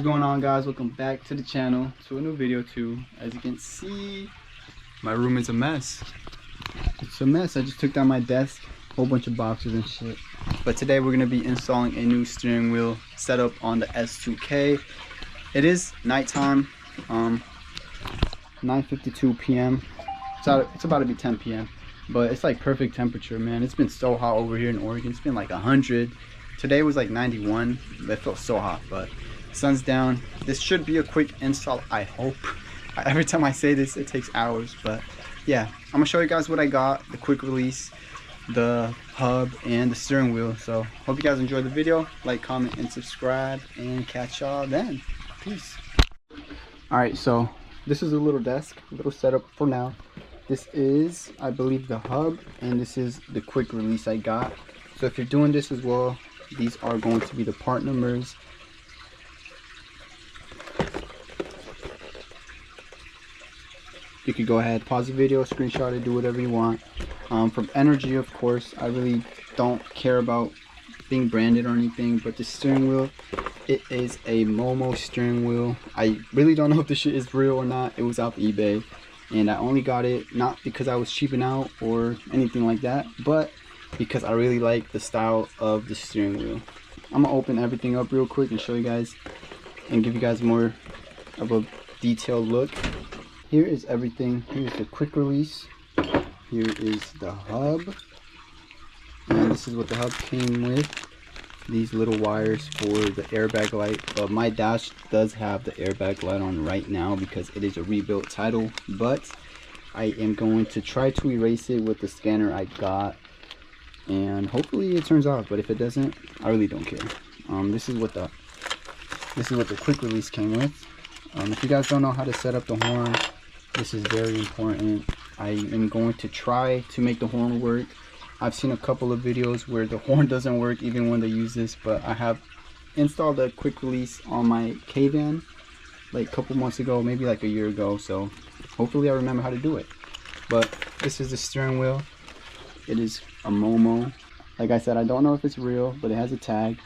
What's going on, guys? Welcome back to the channel, to a new video too. As you can see, my room is a mess. It's a mess. I just took down my desk, a whole bunch of boxes and shit. But today we're gonna be installing a new steering wheel setup on the S2000. It is nighttime, 9:52 p.m. It's about to be 10 p.m. but it's like perfect temperature, man. It's been so hot over here in Oregon. It's been like 100. Today was like 91. It felt so hot, but sun's down. This should be a quick install, I hope. Every time I say this, it takes hours, but yeah, I'm gonna show you guys what I got, the quick release, the hub, and the steering wheel. So hope you guys enjoyed the video. Like, comment, and subscribe, and catch y'all then. Peace. All right, so this is a little desk, a little setup for now. This is, I believe, the hub, and this is the quick release I got. So if you're doing this as well, these are going to be the part numbers. You could go ahead, pause the video, screenshot it, do whatever you want. From Energy, of course, I really don't care about being branded or anything, but the steering wheel, it is a Momo steering wheel. I really don't know if this shit is real or not. It was off eBay, and I only got it not because I was cheaping out or anything like that, but because I really like the style of the steering wheel. I'm gonna open everything up real quick and show you guys and give you guys more of a detailed look. Here is everything. Here's the quick release. Here is the hub, and this is what the hub came with. These little wires for the airbag light. My dash does have the airbag light on right now because it is a rebuilt title, but I am going to try to erase it with the scanner I got, and hopefully it turns off. But if it doesn't, I really don't care. This is what the quick release came with. If you guys don't know how to set up the horn, this is very important. I am going to try to make the horn work. I've seen a couple of videos where the horn doesn't work even when they use this, but I have installed a quick release on my K-Van like a couple months ago, maybe like a year ago, so hopefully I remember how to do it. But this is the steering wheel. It is a Momo. Like I said, I don't know if it's real, but it has a tag.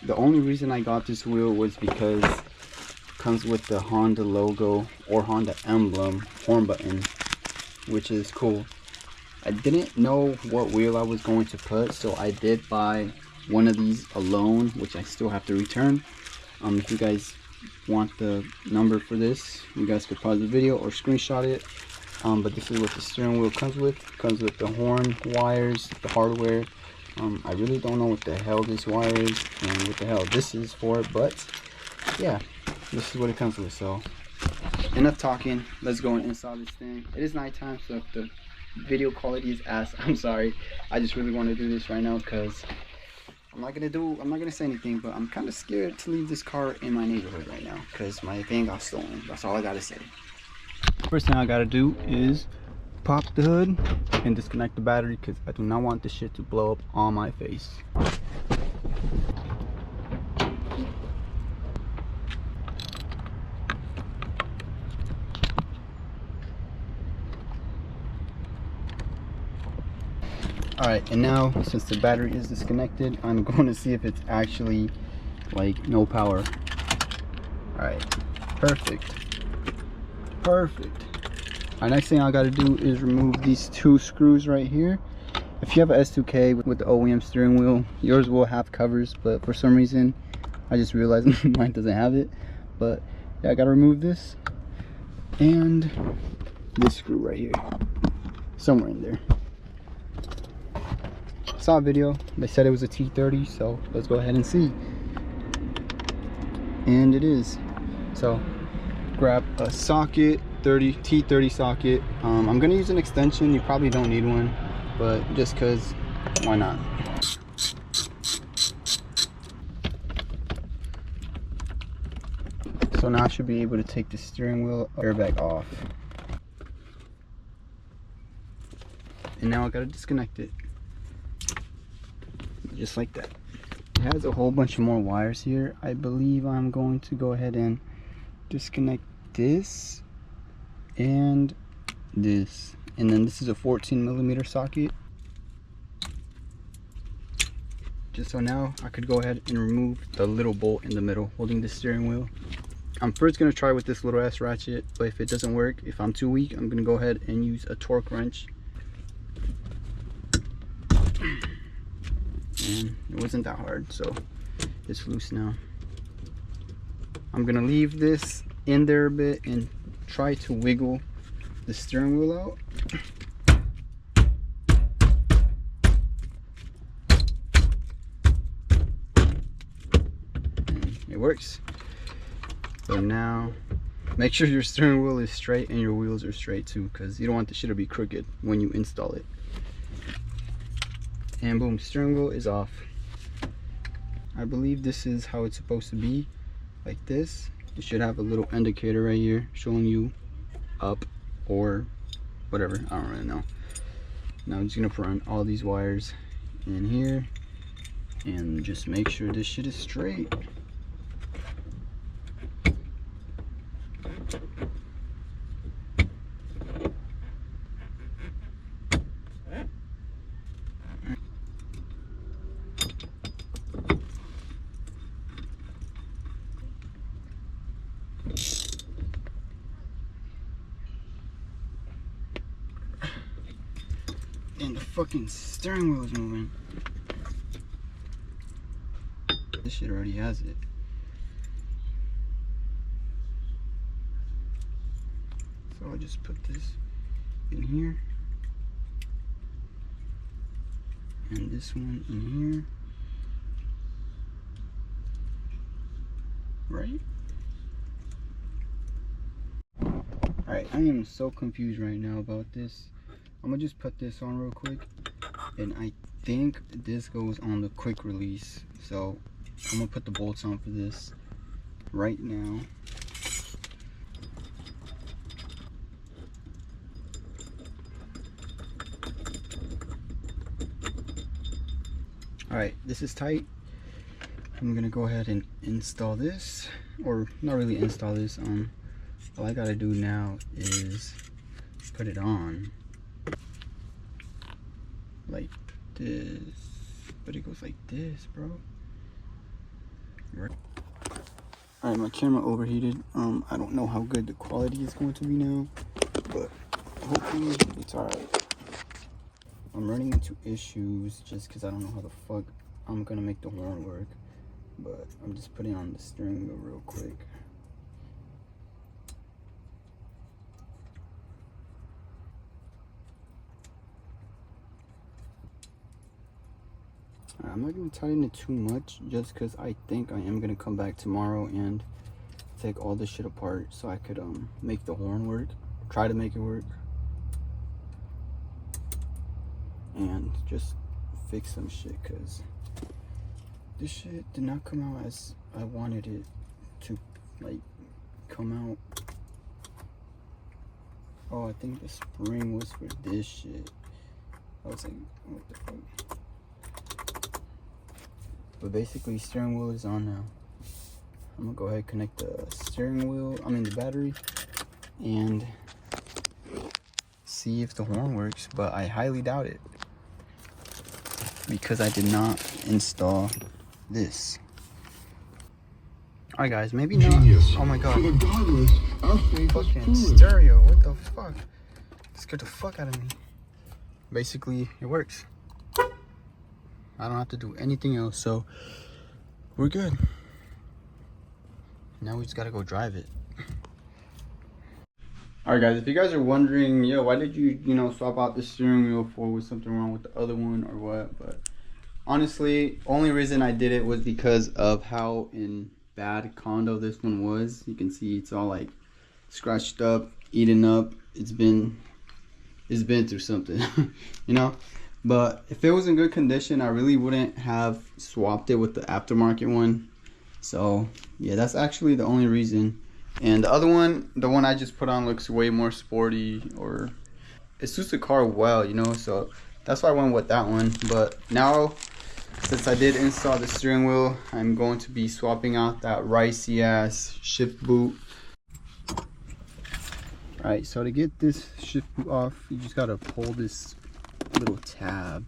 The only reason I got this wheel was because it comes with the Honda logo or Honda emblem horn button, which is cool. I didn't know what wheel I was going to put, so I did buy one of these alone, which I still have to return. If you guys want the number for this, you guys could pause the video or screenshot it. But this is what the steering wheel comes with. It comes with the horn wires, the hardware. I really don't know what the hell this wire is and what the hell this is for, but yeah, this is what it comes with. So enough talking, let's go and install this thing. It is nighttime, so if the video quality is ass, I'm sorry. I just really want to do this right now because I'm not gonna say anything, but I'm kind of scared to leave this car in my neighborhood right now because my van got stolen. That's all I gotta say. First thing I gotta do is pop the hood and disconnect the battery because I do not want this shit to blow up on my face. Alright, and now since the battery is disconnected, I'm going to see if it's actually like no power. Alright, perfect. Our next thing I gotta do is remove these two screws right here. If you have a S2000 with the OEM steering wheel, yours will have covers, but for some reason I just realized mine doesn't have it. But yeah, I gotta remove this and this screw right here, somewhere in there. Saw a video, they said it was a T30, so let's go ahead and see. And it is. So grab a socket, T30 socket. I'm gonna use an extension. You probably don't need one, but just because, why not? So now I should be able to take the steering wheel airbag off, and now I gotta disconnect it just like that. It has a whole bunch of more wires here. I believe I'm going to go ahead and disconnect this and this, and then this is a 14mm socket. just so now I could go ahead and remove the little bolt in the middle holding the steering wheel. I'm first going to try with this little ass ratchet, but if it doesn't work, if I'm too weak, I'm going to go ahead and use a torque wrench. And it wasn't that hard, so it's loose now. I'm going to leave this in there a bit and try to wiggle the steering wheel out. And it works. So now make sure your steering wheel is straight and your wheels are straight too, because you don't want the shit to be crooked when you install it. And boom, steering wheel is off. I believe this is how it's supposed to be, like this. You should have a little indicator right here showing you up or whatever, I don't really know. Now I'm just gonna run all these wires in here and just make sure this shit is straight. And the fucking steering wheel is moving. This shit already has it. So I'll just put this in here. And this one in here. Right? Alright, I am so confused right now about this. I'm gonna just put this on real quick, and I think this goes on the quick release, so I'm gonna put the bolts on for this right now. Alright, this is tight. I'm gonna go ahead and install this, or not really install this. All I gotta do now is put it on like this, but it goes like this, bro. Alright, my camera overheated. I don't know how good the quality is going to be now, but hopefully it's alright. I'm running into issues just because I don't know how the fuck I'm gonna make the horn work, but I'm just putting on the steering wheel real quick. I'm not going to tighten it too much just because I think I am going to come back tomorrow and take all this shit apart so I could make the horn work, try to make it work, and just fix some shit, because this shit did not come out as I wanted it to like come out. Oh, I think the spring was for this shit. I was like, what the fuck? But basically, steering wheel is on now. I'm gonna go ahead and connect the steering wheel, the battery, and see if the horn works, but I highly doubt it because I did not install this. Alright guys, maybe not. Oh my god. Fucking stereo, what the fuck? It scared the fuck out of me. Basically, it works. I don't have to do anything else, so we're good. Now we just gotta go drive it. Alright guys, if you guys are wondering, yo, why did you, swap out the steering wheel for, was something wrong with the other one or what? But honestly, only reason I did it was because of how in bad condo this one was. You can see it's all like scratched up, eaten up. It's been through something, But if it was in good condition, I really wouldn't have swapped it with the aftermarket one. So yeah, that's actually the only reason. And the other one, the one I just put on, looks way more sporty, or it suits the car well, so that's why I went with that one. But now, since I did install the steering wheel, I'm going to be swapping out that ricey ass shift boot. Alright, so to get this shift boot off, you just gotta pull this little tab.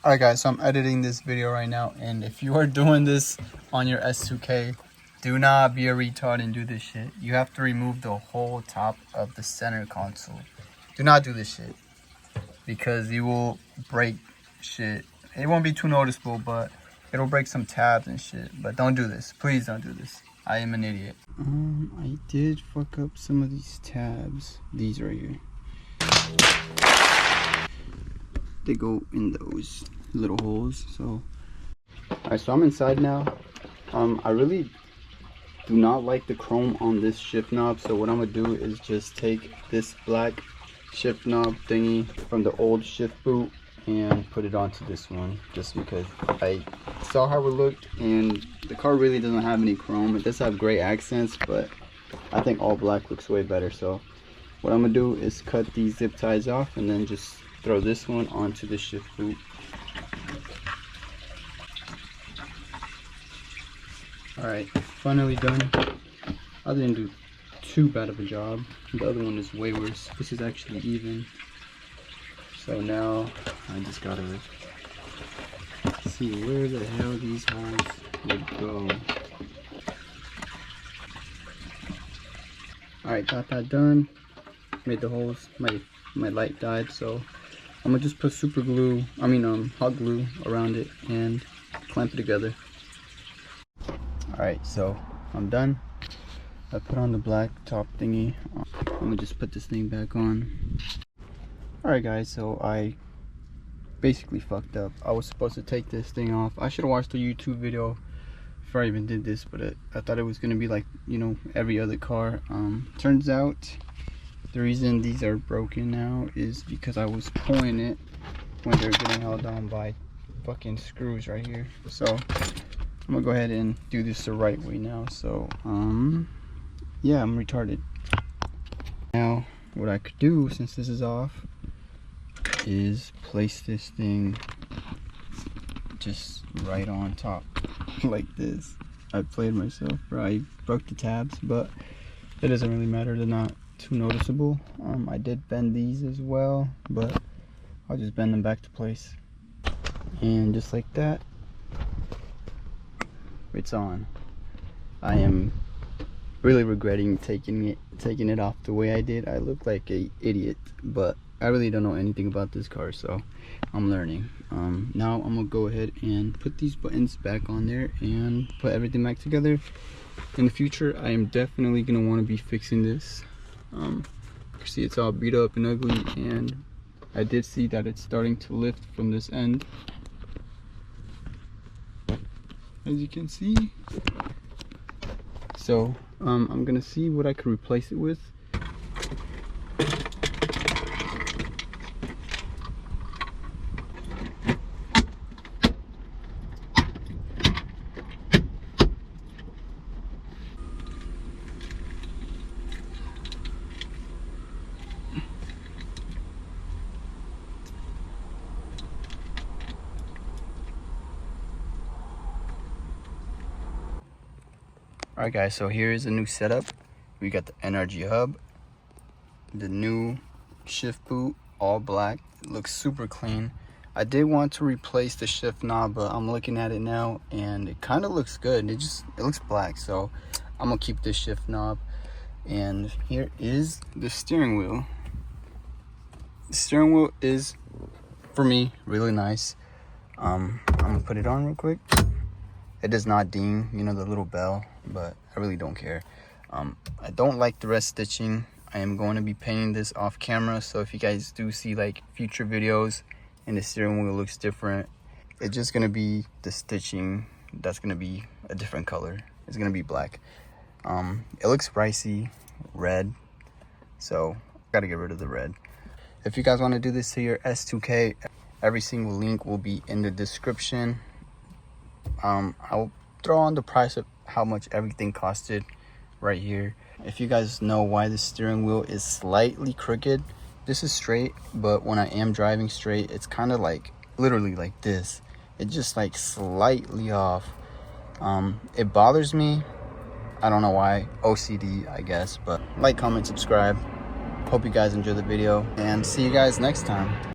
Alright guys, so I'm editing this video right now, and if you are doing this on your S2K, do not be a retard and do this shit. You have to remove the whole top of the center console. Do not do this shit, because you will break shit. It won't be too noticeable, but it'll break some tabs and shit. But don't do this. Please don't do this. I am an idiot. I did fuck up some of these tabs. These right here. They go in those little holes. So alright, so I'm inside now. I really do not like the chrome on this shift knob, so what I'm gonna do is just take this black shift knob thingy from the old shift boot and put it onto this one, just because I saw how it looked, and the car really doesn't have any chrome. It does have gray accents, but I think all black looks way better. So what I'm gonna do is cut these zip ties off and then just throw this one onto the shift boot. Alright, finally done. I didn't do too bad of a job. The other one is way worse. This is actually even. So now I just gotta see where the hell these holes would go. Alright, got that done. Made the holes. My light died, so I'm gonna just put hot glue around it and clamp it together. Alright, so I'm done. I put on the black top thingy. I'm gonna just put this thing back on. Alright guys, so I basically fucked up. I was supposed to take this thing off. I should have watched a YouTube video before I even did this, but I thought it was gonna be like, you know, every other car. Turns out the reason these are broken now is because I was pulling it when they're getting held on by fucking screws right here. So I'm gonna go ahead and do this the right way now. So yeah, I'm retarded. Now what I could do, since this is off, is place this thing just right on top like this. I played myself, bro. I broke the tabs, but it doesn't really matter. They're not too noticeable. I did bend these as well, but I'll just bend them back to place, and just like that, it's on. I am really regretting taking it off the way I did. I look like a idiot, but I really don't know anything about this car, so I'm learning. Now I'm gonna go ahead and put these buttons back on there and put everything back together. In the future, I am definitely gonna want to be fixing this. You see it's all beat up and ugly, and I did see that it's starting to lift from this end, as you can see. So I'm gonna see what I could replace it with. Alright guys, so here is a new setup. We got the energy hub, the new shift boot, all black. It looks super clean. I did want to replace the shift knob, but I'm looking at it now and it kind of looks good. It looks black, so I'm gonna keep this shift knob. And here is the steering wheel. The steering wheel is, for me, really nice. I'm gonna put it on real quick. It does not ding, you know, the little bell, but I really don't care. I don't like the rest stitching. I am going to be painting this off camera, so if you guys do see like future videos and the steering wheel looks different, it's just gonna be the stitching that's gonna be a different color. It's gonna be black. It looks ricey red, so gotta get rid of the red. If you guys want to do this to your S2K, every single link will be in the description. I'll throw on the price of how much everything costed right here. If you guys know why the steering wheel is slightly crooked, this is straight, but when I am driving straight, it's kind of like literally like this. It's just like slightly off. It bothers me. I don't know why. OCD, I guess. But like, comment, subscribe. Hope you guys enjoy the video, and see you guys next time.